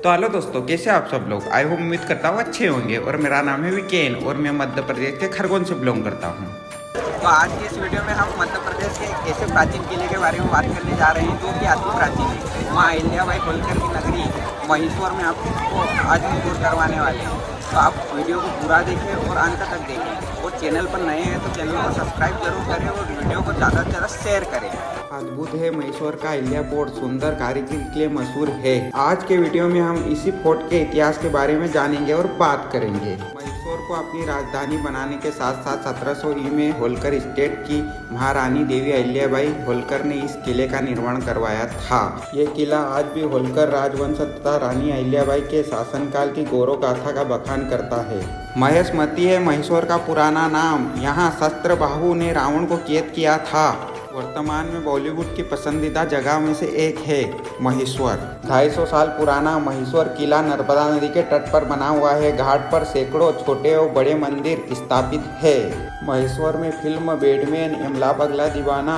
तो हेलो दोस्तों, कैसे आप सब लोग। आई होप उम्मीद करता हूँ अच्छे होंगे। और मेरा नाम है विकेन और मैं मध्य प्रदेश के खरगोन से बिलोंग करता हूँ। तो आज की इस वीडियो में हम मध्य प्रदेश के एक ऐसे प्राचीन किले के बारे में बात करने जा रहे हैं जो कि अति प्राचीन है। माँ अहिल्याबाई होलकर की नगरी महेश्वर में आपको आज हम टूर करवाने वाले हैं। तो आप वीडियो को पूरा देखें और अंत तक देखें। और चैनल पर नए हैं तो चैनल को सब्सक्राइब जरूर करें और वीडियो को ज़्यादा से ज़्यादा शेयर करें। अद्भुत है महेश्वर का अहिल्या फोर्ट, सुंदर कारीगरी के लिए मशहूर है। आज के वीडियो में हम इसी फोर्ट के इतिहास के बारे में जानेंगे और बात करेंगे। महेश्वर को अपनी राजधानी बनाने के साथ साथ 1700 में होलकर स्टेट की महारानी देवी अहिल्याबाई होलकर ने इस किले का निर्माण करवाया था। ये किला आज भी होलकर राजवंश तथा रानी अहिल्याबाई के शासनकाल की गौरव गाथा का बखान करता है। महेशमती है महेश्वर का पुराना नाम। यहाँ शस्त्रबाहु ने रावण को कैद किया था। वर्तमान में बॉलीवुड की पसंदीदा जगह में से एक है महेश्वर। 250 साल पुराना महेश्वर किला नर्मदा नदी के तट पर बना हुआ है। घाट पर सैकड़ों छोटे और बड़े मंदिर स्थापित है। महेश्वर में फिल्म बैटमैन, यमला पगला दीवाना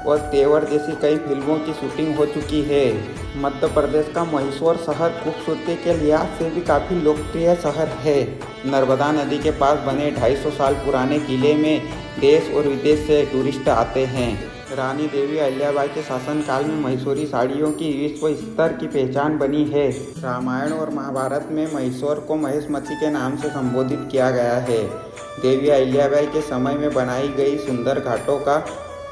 और तेवर जैसी कई फिल्मों की शूटिंग हो चुकी है। मध्य प्रदेश का महेश्वर शहर खूबसूरती के लिहाज से भी काफ़ी लोकप्रिय शहर है। नर्मदा नदी के पास बने 250 साल पुराने किले में देश और विदेश से टूरिस्ट आते हैं। रानी देवी अहिल्याबाई के शासनकाल में महेश्वरी साड़ियों की विश्व स्तर की पहचान बनी है। रामायण और महाभारत में महेश्वर को महेशमती के नाम से संबोधित किया गया है। देवी अहिल्याबाई के समय में बनाई गई सुंदर घाटों का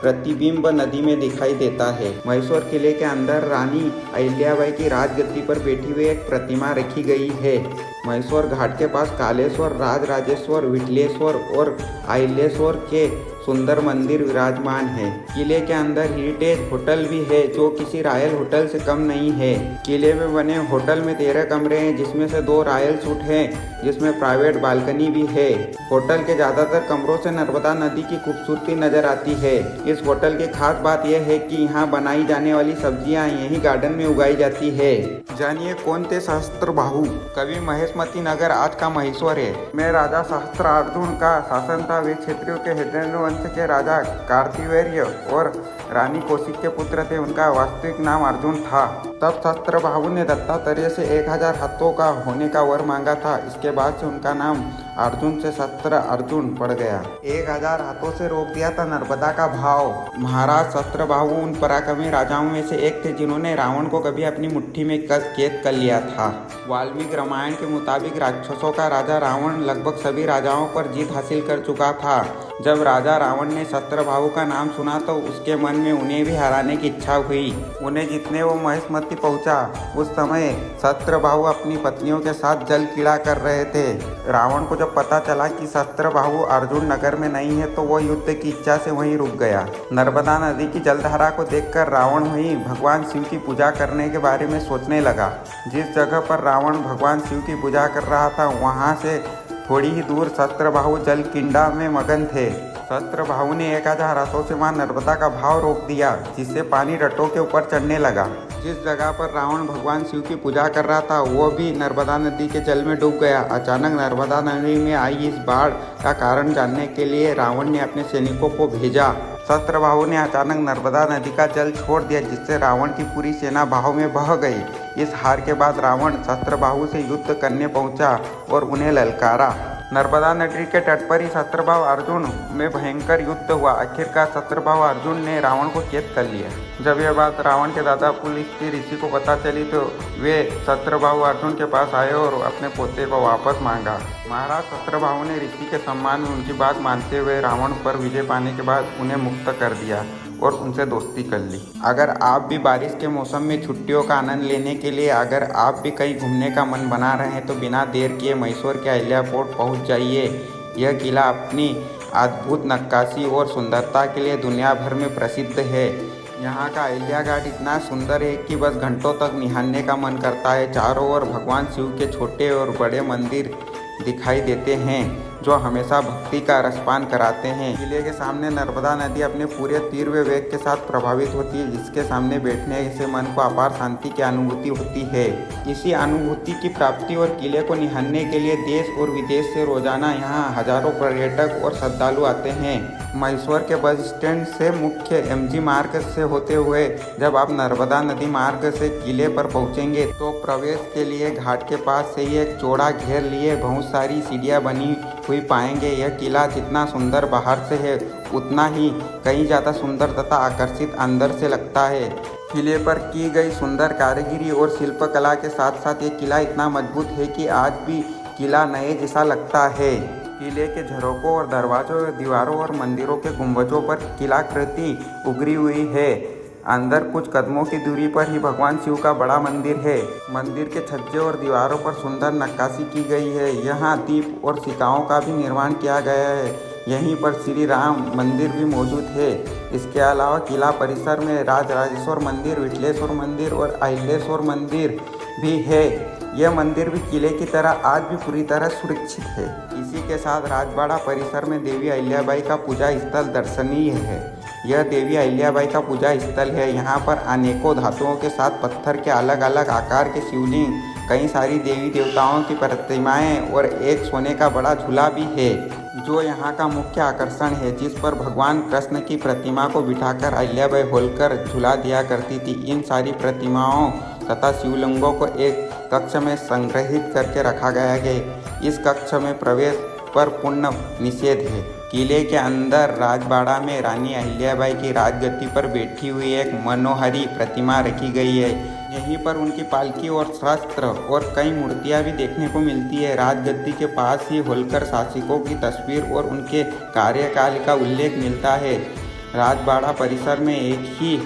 प्रतिबिंब नदी में दिखाई देता है। महेश्वर किले के अंदर रानी अहिल्याबाई की राजगद्दी पर बैठी हुई एक प्रतिमा रखी गई है। महेश्वर घाट के पास कालेश्वर, राजराजेश्वर, विठलेश्वर और अहिलेश्वर के सुंदर मंदिर विराजमान है। किले के अंदर हेरिटेज होटल भी है जो किसी रॉयल होटल से कम नहीं है। किले में बने होटल में 13 कमरे हैं जिसमें से 2 रॉयल सूट हैं जिसमें प्राइवेट बालकनी भी है। होटल के ज्यादातर कमरों से नर्मदा नदी की खूबसूरती नजर आती है। इस होटल की खास बात यह है कि यहाँ बनाई जाने वाली सब्जियाँ यही गार्डन में उगाई जाती है। जानिए कौन थे सहस्त्रबाहु। कवि महेशमती नगर आज का महेश्वर है। में राजा सहस्त्रार्जुन का शासन था। वे क्षत्रियों के हिरण्यवंश के राजा कार्तिवीर्य और रानी कौशिक के पुत्र थे। उनका वास्तविक नाम अर्जुन था। तब सहस्त्रबाहु ने दत्तात्रेय से 1000 हाथों का होने का वर मांगा था। इसके बाद से उनका नाम अर्जुन से सहस्त्र अर्जुन पड़ गया। 1000 हाथों से रोक दिया था नर्मदा का भाव। महाराज सहस्त्रबाहु उन पराक्रमी राजाओं में से एक थे जिन्होंने रावण को कभी अपनी मुट्ठी में कैद कर लिया था। वाल्मीकि रामायण के मुताबिक राक्षसों का राजा रावण लगभग सभी राजाओं पर जीत हासिल कर चुका था। जब राजा रावण ने सहस्त्रबाहु का नाम सुना तो उसके मन में उन्हें भी हराने की इच्छा हुई। उन्हें जितने वो महेशमती पहुंचा उस समय सहस्त्रबाहु अपनी पत्नियों के साथ जल क्रीड़ा कर रहे थे। रावण को जब पता चला कि सहस्त्रबाहु अर्जुन नगर में नहीं है तो वो युद्ध की इच्छा से वहीं रुक गया। नर्मदा नदी की जलधारा को देखकर रावण वहीं भगवान शिव की पूजा करने के बारे में सोचने लगा। जिस जगह पर रावण भगवान शिव की पूजा कर रहा था वहाँ से थोड़ी ही दूर सहस्त्रबाहु जल किंडा में मगन थे। सहस्त्रबाहु ने 1000 हाथों से वहां नर्मदा का भाव रोक दिया जिससे पानी रटों के ऊपर चढ़ने लगा। जिस जगह पर रावण भगवान शिव की पूजा कर रहा था वो भी नर्मदा नदी के जल में डूब गया। अचानक नर्मदा नदी में आई इस बाढ़ का कारण जानने के लिए रावण ने अपने सैनिकों को भेजा। सहस्त्रबाहु ने अचानक नर्मदा नदी का जल छोड़ दिया जिससे रावण की पूरी सेना बहाव में बह गई। इस हार के बाद रावण सहस्त्रबाहु से युद्ध करने पहुंचा और उन्हें ललकारा। नर्मदा नदी के तट पर ही सहस्त्रबाहु अर्जुन में भयंकर युद्ध हुआ। आखिरकार सहस्त्रबाहु अर्जुन ने रावण को कैद कर लिया। जब यह बात रावण के दादा पुलस्त्य ऋषि को पता चली तो वे सहस्त्रबाहु अर्जुन के पास आए और अपने पोते को वापस मांगा। महाराज सहस्त्रबाहु ने ऋषि के सम्मान में उनकी बात मानते हुए रावण पर विजय पाने के बाद उन्हें मुक्त कर दिया और उनसे दोस्ती कर ली। अगर आप भी बारिश के मौसम में छुट्टियों का आनंद लेने के लिए अगर आप भी कहीं घूमने का मन बना रहे हैं तो बिना देर किए महेश्वर के अहिल्या फोर्ट पहुँच जाइए। यह किला अपनी अद्भुत नक्काशी और सुंदरता के लिए दुनिया भर में प्रसिद्ध है। यहाँ का अहिल्या घाट इतना सुंदर है कि बस घंटों तक निहारने का मन करता है। चारों ओर भगवान शिव के छोटे और बड़े मंदिर दिखाई देते हैं। जो हमेशा भक्ति का रसपान कराते हैं। किले के सामने नर्मदा नदी अपने पूरे तीव्र वेग के साथ प्रभावित होती है, जिसके सामने बैठने से मन को अपार शांति की अनुभूति होती है। इसी अनुभूति की प्राप्ति और किले को निहारने के लिए देश और विदेश से रोजाना यहाँ हजारों पर्यटक और श्रद्धालु आते हैं। महेश्वर के बस स्टैंड से मुख्य MG मार्ग से होते हुए जब आप नर्मदा नदी मार्ग से किले पर पहुंचेंगे तो प्रवेश के लिए घाट के पास से ही एक चौड़ा घेर लिए बहुत सारी सीढ़ियां बनी हुई पाएंगे। यह किला जितना सुंदर बाहर से है उतना ही कहीं ज़्यादा सुंदर तथा आकर्षित अंदर से लगता है। किले पर की गई सुंदर कारीगरी और शिल्पकला के साथ साथ ये किला इतना मजबूत है कि आज भी किला नए जैसा लगता है। किले के झरोकों और दरवाजों, दीवारों और मंदिरों के गुंबजों पर किलाकृति उभरी हुई है। अंदर कुछ कदमों की दूरी पर ही भगवान शिव का बड़ा मंदिर है। मंदिर के छज्जे और दीवारों पर सुंदर नक्काशी की गई है। यहाँ दीप और सिक्काओं का भी निर्माण किया गया है। यहीं पर श्री राम मंदिर भी मौजूद है। इसके अलावा किला परिसर में राजराजेश्वर मंदिर, विठलेश्वर मंदिर और अहिल्याश्वर मंदिर भी है। यह मंदिर भी किले की तरह आज भी पूरी तरह सुरक्षित है। इसी के साथ राजबाड़ा परिसर में देवी अहिल्याबाई का पूजा स्थल दर्शनीय है। यह देवी अहिल्याबाई का पूजा स्थल है। यहाँ पर अनेकों धातुओं के साथ पत्थर के अलग अलग आकार के शिवलिंग, कई सारी देवी देवताओं की प्रतिमाएं और एक सोने का बड़ा झूला भी है, जो यहाँ का मुख्य आकर्षण है, जिस पर भगवान कृष्ण की प्रतिमा को बिठाकर अहिल्याबाई होलकर झूला दिया करती थी। इन सारी प्रतिमाओं तथा शिवलिंगों को एक कक्ष में संग्रहित करके रखा गया है। इस कक्ष में प्रवेश पर पूर्ण निषेध है। किले के अंदर राजबाड़ा में रानी अहिल्याबाई की राजगद्दी पर बैठी हुई एक मनोहरी प्रतिमा रखी गई है। यहीं पर उनकी पालकी और शस्त्र और कई मूर्तियां भी देखने को मिलती है। राजगद्दी के पास ही होलकर शासकों की तस्वीर और उनके कार्यकाल का उल्लेख मिलता है। राजबाड़ा परिसर में एक ही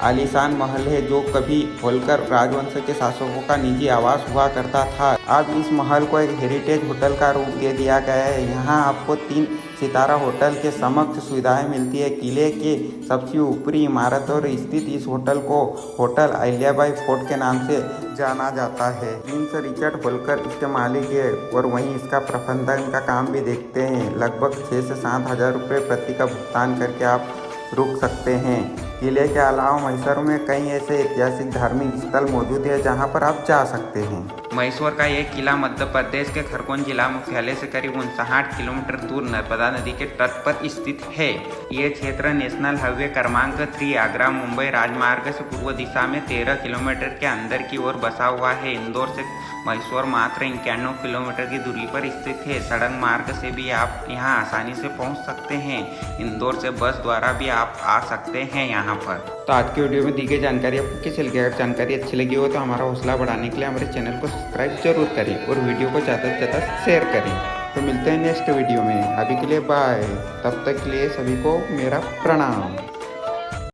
आलीशान महल है, जो कभी होलकर राजवंश के शासकों का निजी आवास हुआ करता था। अब इस महल को एक हेरिटेज होटल का रूप दे दिया गया है। यहाँ आपको 3 सितारा होटल के समक्ष सुविधाएं मिलती है। किले के सबसे ऊपरी इमारत और स्थित इस होटल को होटल अहिल्याबाई फोर्ट के नाम से जाना जाता है। प्रिंस रिचर्ड होलकर इसके मालिक है और वहीं इसका प्रबंधन का काम भी देखते हैं। लगभग 6 से 7 हज़ार रुपये प्रति का भुगतान करके आप रुक सकते हैं। किले के अलावा मैसूर में कई ऐसे ऐतिहासिक धार्मिक स्थल मौजूद है जहां पर आप जा सकते हैं। मैसूर का यह किला मध्य प्रदेश के खरगोन जिला मुख्यालय से करीब 59 किलोमीटर दूर नर्मदा नदी के तट पर स्थित है। ये क्षेत्र नेशनल हाईवे क्रमांक 3 आगरा मुंबई राजमार्ग से पूर्व दिशा में 13 किलोमीटर के अंदर की ओर बसा हुआ है। इंदौर से मैसूर मात्र 91 किलोमीटर की दूरी पर स्थित है। सड़क मार्ग से भी आप यहाँ आसानी से पहुँच सकते हैं। इंदौर से बस द्वारा भी आप आ सकते हैं यहाँ पर। तो आज की वीडियो में दी गई जानकारी आपको कैसी लगी? अगर जानकारी अच्छी लगी हो तो हमारा हौसला बढ़ाने के लिए हमारे चैनल को सब्सक्राइब जरूर करें और वीडियो को ज़्यादा से ज़्यादा शेयर करें। तो मिलते हैं नेक्स्ट वीडियो में। अभी के लिए बाय। तब तक के लिए सभी को मेरा प्रणाम।